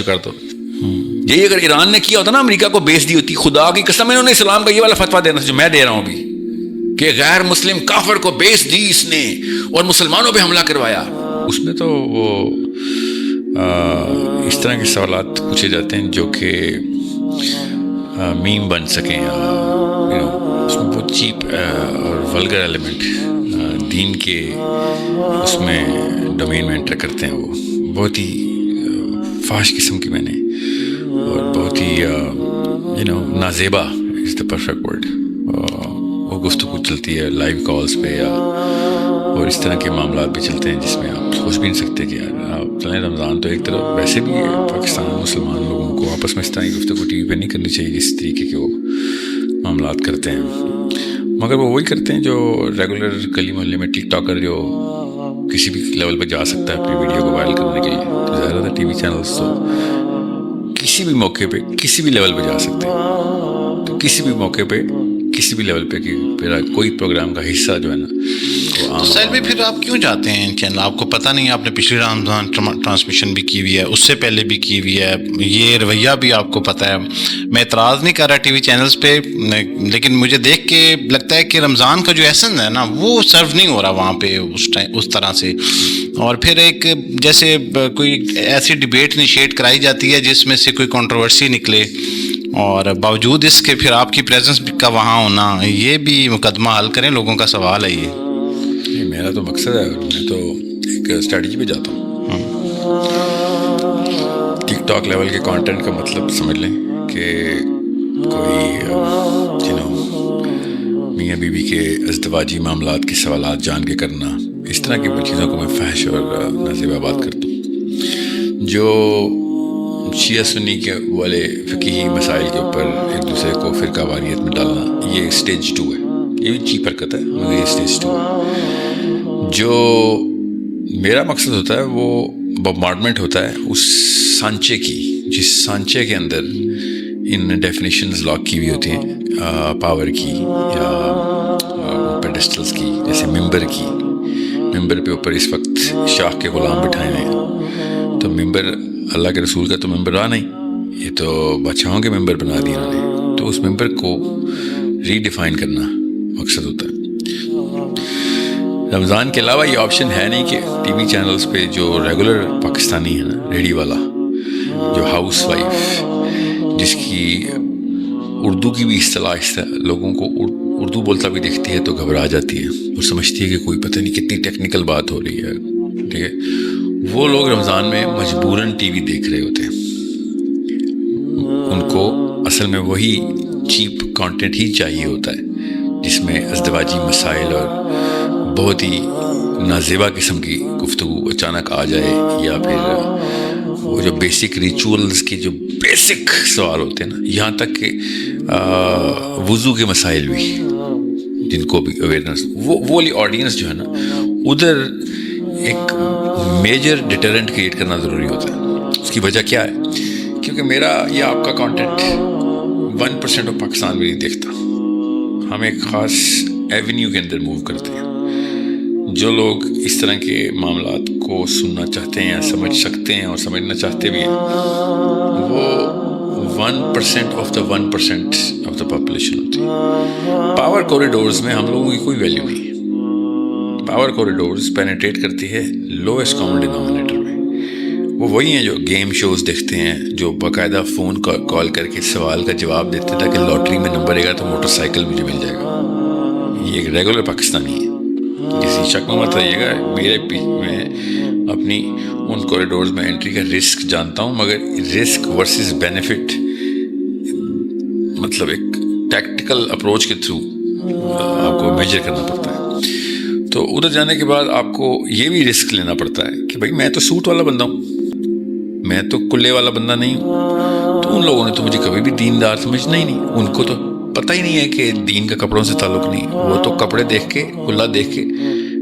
کر دو. یہی اگر ایران نے کیا ہوتا نا, امریکہ کو بیس دی ہوتی, خدا کی قسم انہوں نے اسلام کا یہ والا فتویٰ دینا جو میں دے رہا ہوں ابھی, کہ غیر مسلم کافر کو بیس دی اس نے اور مسلمانوں پہ حملہ کروایا. اس میں تو وہ اس طرح کے سوالات پوچھے جاتے ہیں جو کہ میم بن سکیں. اس میں بہت چیپ اور ولگر ایلیمنٹ دین کے اس میں ڈومین میں انٹر کرتے ہیں. وہ بہت ہی فحش قسم کی میں نے, اور بہت ہی نازیبا از دا پرفیکٹ ورڈ, وہ گفتگو چلتی ہے لائیو کالز پہ یا اور اس طرح کے معاملات بھی چلتے ہیں جس میں آپ سوچ بھی نہیں سکتے کہ یار آپ چلیں. رمضان تو ایک طرف ویسے بھی پاکستان مسلمان لوگوں کو آپس میں اس طرح کی گفتگو ٹی وی پہ نہیں کرنی چاہیے جس طریقے کے وہ معاملات کرتے ہیں, مگر وہ وہی کرتے ہیں جو ریگولر گلی محلے میں ٹک ٹاکر جو کسی بھی لیول پہ جا سکتا ہے اپنی ویڈیو کو وائرل کرنے کے لیے. تو زیادہ تر ٹی وی چینلز تو کسی بھی موقع پہ کسی بھی لیول پہ جا سکتے ہیں, تو کسی بھی موقع پہ کسی بھی لیول پہ کہ میرا کوئی پروگرام کا حصہ جو ہے نا وہ سہیل بھائی پھر آپ کیوں جاتے ہیں چینل؟ آپ کو پتہ نہیں آپ نے پچھلی رمضان ٹرانسمیشن بھی کی ہوئی ہے, اس سے پہلے بھی کی ہوئی ہے, یہ رویہ بھی آپ کو پتہ ہے. میں اعتراض نہیں کر رہا ٹی وی چینلز پہ, لیکن مجھے دیکھ کے لگتا ہے کہ رمضان کا جو ایسنس ہے نا وہ سرو نہیں ہو رہا وہاں پہ اس طرح سے. اور پھر ایک جیسے کوئی ایسی ڈبیٹ انیشیٹ کرائی جاتی ہے جس میں سے کوئی کنٹروورسی نکلے, اور باوجود اس کے پھر آپ کی پریزنس کا وہاں ہونا, یہ بھی مقدمہ حل کریں, لوگوں کا سوال ہے یہ. میرا تو مقصد ہے, میں تو ایک اسٹریٹجی پہ جاتا ہوں. ٹک ٹاک لیول کے کانٹینٹ کا مطلب سمجھ لیں کہ کوئی میاں بیوی کے ازدواجی معاملات کے سوالات جان کے کرنا, اس طرح کی چیزوں کو میں فحش اور نازیبا بات کرتا ہوں. جو شیعہ سنی کے والے فقہی مسائل کے اوپر ایک دوسرے کو فرقہ واریت میں ڈالنا, یہ اسٹیج 2 ہے. یہ بھی چیپ حرکت ہے مگر یہ اسٹیج 2 ہے. جو میرا مقصد ہوتا ہے وہ بمبارڈمنٹ ہوتا ہے اس سانچے کی, جس سانچے کے اندر ان ڈیفینیشنز لاک کی ہوئی ہوتی ہیں پاور کی یا پیڈسٹلز کی, جیسے ممبر کی. ممبر پہ اوپر اس وقت شاہ کے غلام بٹھائے ہیں, تو ممبر اللہ کے رسول کا تو ممبر رہا نہیں, یہ تو بادشاہوں کے ممبر بنا دیا انہوں نے. تو اس ممبر کو ری ڈیفائن کرنا مقصد ہوتا ہے. رمضان کے علاوہ یہ آپشن ہے نہیں کہ ٹی وی چینلز پہ جو ریگولر پاکستانی ہے نا, ریڈی والا جو ہاؤس وائف جس کی اردو کی بھی اصطلاح لوگوں کو اردو بولتا بھی دیکھتی ہے تو گھبرا جاتی ہے اور سمجھتی ہے کہ کوئی پتہ نہیں کتنی ٹیکنیکل بات ہو رہی ہے. ٹھیک ہے, وہ لوگ رمضان میں مجبوراً ٹی وی دیکھ رہے ہوتے ہیں. ان کو اصل میں وہی چیپ کانٹینٹ ہی چاہیے ہوتا ہے جس میں ازدواجی مسائل اور بہت ہی نازیبا قسم کی گفتگو اچانک آ جائے, یا پھر وہ جو بیسک ریچولز کے جو بیسک سوال ہوتے ہیں نا, یہاں تک کہ وضو کے مسائل بھی جن کو بھی اویئرنیس, وہ والی آڈینس جو ہے نا ادھر ایک میجر ڈیٹرنٹ کریٹ کرنا ضروری ہوتا ہے. اس کی وجہ کیا ہے؟ کیونکہ میرا یا آپ کا کانٹینٹ 1% آف پاکستان بھی نہیں دیکھتا. ہم ایک خاص ایونیو کے اندر موو کرتے ہیں. جو لوگ اس طرح کے معاملات کو سننا چاہتے ہیں یا سمجھ سکتے ہیں اور سمجھنا چاہتے بھی ہیں, وہ 1% of the 1% of the population ہوتی ہے. پاور کوریڈورز میں ہم لوگوں کی کوئی ویلیو نہیں ہے. پاور کوریڈورز پینیٹریٹ کرتی ہے لویسٹ کامن ڈینومینیٹر میں. وہ وہی ہیں جو گیم شوز دیکھتے ہیں, جو باقاعدہ فون کال کر کے سوال کا جواب دیتے ہیں تاکہ لاٹری میں نمبر آئے گا تو موٹر سائیکل مجھے مل جائے گا. یہ ایک ریگولر پاکستانی ہے. کسی شک میں مت رہیے گا, میں اپنی ان کوریڈورز میں انٹری کا رسک جانتا ہوں, مگر رسک ورسز بینیفٹ مطلب ایک ٹیکٹیکل اپروچ کے تھرو آپ کو میجر کرنا پڑتا ہے. تو ادھر جانے کے بعد آپ کو یہ بھی رسک لینا پڑتا ہے کہ بھائی میں تو سوٹ والا بندہ ہوں, میں تو کلے والا بندہ نہیں ہوں. تو ان لوگوں نے تو مجھے کبھی بھی دیندار سمجھنا ہی نہیں. ان کو تو پتہ ہی نہیں ہے کہ دین کا کپڑوں سے تعلق نہیں. وہ تو کپڑے دیکھ کے, کلا دیکھ کے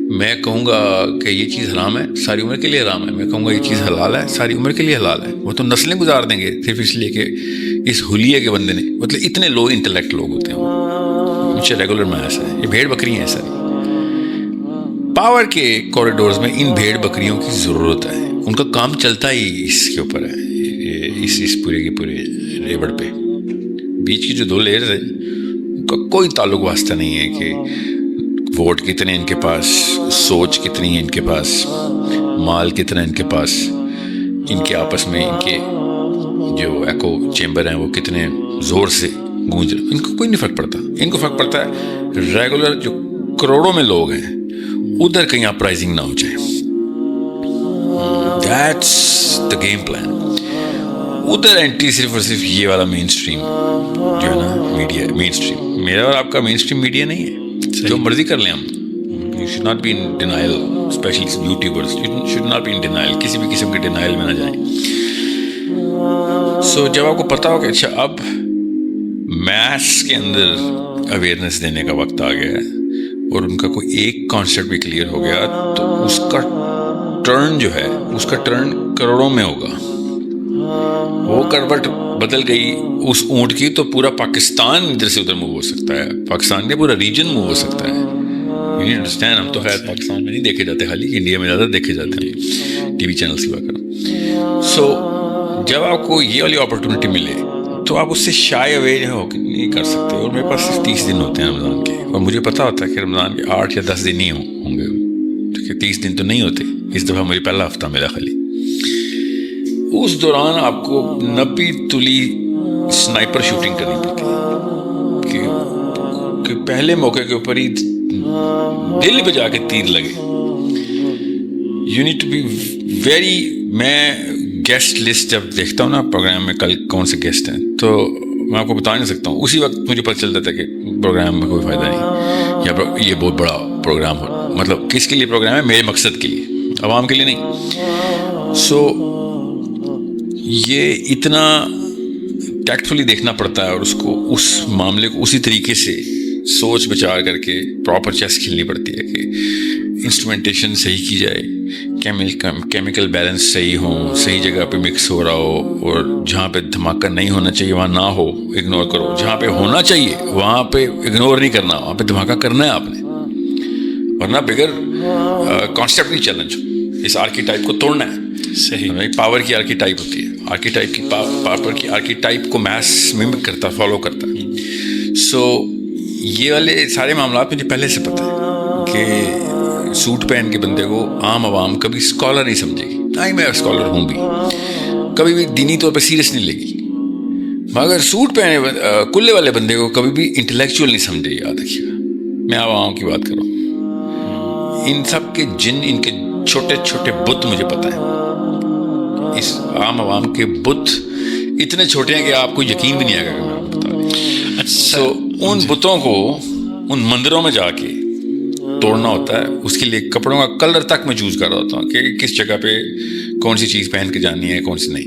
میں کہوں گا کہ یہ چیز حرام ہے, ساری عمر کے لیے حرام ہے. میں کہوں گا یہ چیز حلال ہے, ساری عمر کے لیے حلال ہے. وہ تو نسلیں گزار دیں گے صرف اس لیے کہ اس حلیے کے بندے نے, مطلب اتنے لو انٹلیکٹ لوگ ہوتے ہیں. مجھے ریگولر میں ایسا ہے, یہ بھیڑ بکری ہیں ساری. پاور کے کوریڈورز میں ان بھیڑ بکریوں کی ضرورت ہے. ان کا کام چلتا ہی اس کے اوپر ہے. اس پورے کے پورے ریوڑ پہ. بیچ کی جو 2 لیئرز ہیں ان کا کوئی تعلق واسطہ نہیں ہے کہ ووٹ کتنے ان کے پاس, سوچ کتنی ہے ان کے پاس, مال کتنا ان کے پاس, ان کے آپس میں ان کے جو ایکو چیمبر ہیں وہ کتنے زور سے گونج رہے. ان کو کوئی نہیں فرق پڑتا. ان کو فرق پڑتا ہے ریگولر جو کروڑوں میں لوگ ہیں ادھر کہیں اپرائزنگ نہ ہو جائے. That's the game plan. ادھر اینٹی صرف اور صرف یہ والا مین اسٹریم جو ہے نا میڈیا, مین اسٹریم میرا اور آپ کا مین اسٹریم میڈیا نہیں ہے. جو مرضی کر لیں ہم, you should not be in denial, especially YouTubers should not be in denial, کسی بھی قسم کے ڈینائل میں نہ جائیں. سو جب آپ کو پتا ہو کہ اچھا اب میتھس کے اندر اویئرنیس دینے کا وقت آ گیا ہے اور ان کا کوئی ایک کانسیپٹ بھی کلیئر ہو گیا تو اس کا ٹرن جو ہے اس کا ٹرن کروڑوں میں ہوگا. وہ کروٹ بدل گئی اس اونٹ کی تو پورا پاکستان ادھر سے ادھر موو ہو سکتا ہے, پاکستان کے پورا ریجن موو ہو سکتا ہے. You need understand. ہم تو خیر پاکستان میں نہیں دیکھے جاتے, خالی انڈیا میں زیادہ دیکھے جاتے ہیں ٹی وی چینلس کی بات کروں. سو جب آپ کو یہ والی اپرچونیٹی ملے تو آپ اس سے شائے اوے جو ہو نہیں کر سکتے. اور میرے پاس صرف 30 دن ہوتے ہیں رمضان کے, اور مجھے پتا ہوتا ہے کہ رمضان کے 8 یا 10 دن ہی ہوں گے, کیونکہ 30 دن تو نہیں ہوتے. اس دفعہ مجھے پہلا ہفتہ ملا خالی. اس دوران آپ کو 90 تلی سنائپر شوٹنگ کرنی پڑتی ہے کہ پہلے موقع کے اوپر ہی دل پہ جا کے تیر لگے. You need to be very. میں گیسٹ لسٹ جب دیکھتا ہوں نا پروگرام میں کل کون سے گیسٹ ہیں تو میں آپ کو بتا نہیں سکتا ہوں. اسی وقت مجھے پتہ چلتا تھا کہ پروگرام میں کوئی فائدہ نہیں, یا یہ بہت بڑا پروگرام ہو. مطلب کس کے لیے پروگرام ہے؟ میرے مقصد کے لیے, عوام کے لیے نہیں. سو یہ اتنا ٹیکٹفلی دیکھنا پڑتا ہے اور اس کو اس معاملے کو اسی طریقے سے سوچ بچار کر کے پراپر چیس کھیلنی پڑتی ہے کہ انسٹرومنٹیشن صحیح کی جائے, کیمیکل بیلنس صحیح ہوں, صحیح جگہ پہ مکس ہو رہا ہو, اور جہاں پہ دھماکہ نہیں ہونا چاہیے وہاں نہ ہو, اگنور کرو. جہاں پہ ہونا چاہیے وہاں پہ اگنور نہیں کرنا, وہاں پہ دھماکہ کرنا ہے آپ نے, ورنہ بغیر کانسیپٹ نہیں چیلنج. اس آرکیٹائپ کو توڑنا ہے. صحیح. پاور کی آرکیٹائپ ہوتی ہے, آرکیٹائپ کی پاور کی آرکیٹائپ کو میس ممک کرتا, فالو کرتا ہے. سو یہ والے سارے معاملات مجھے پہلے سے پتہ ہے کہ سوٹ پہن کے بندے کو عام عوام کبھی اسکالر نہیں سمجھے گی. نہیں, میں اسکالر ہوں بھی, کبھی بھی دینی طور پہ سیریس نہیں لے گی. مگر سوٹ پہنے کلے والے بندے کو کبھی بھی انٹلیکچوئل نہیں سمجھے. یاد رکھیے گا, میں عوام کی بات کر رہا ہوں. ان سب کے جن, ان کے چھوٹے چھوٹے بت مجھے پتہ ہے. اس عام عوام کے بت اتنے چھوٹے ہیں کہ آپ کو یقین بھی نہیں آئے گا کہ میں آپ کو بتا دوں. سو ان بتوں کو ان مندروں میں جا کے توڑنا ہوتا ہے. اس کے لیے کپڑوں کا کلر تک میں چوز کر رہا ہوتا ہوں کہ کس جگہ پہ کون سی چیز پہن کے جانی ہے, کون سی نہیں.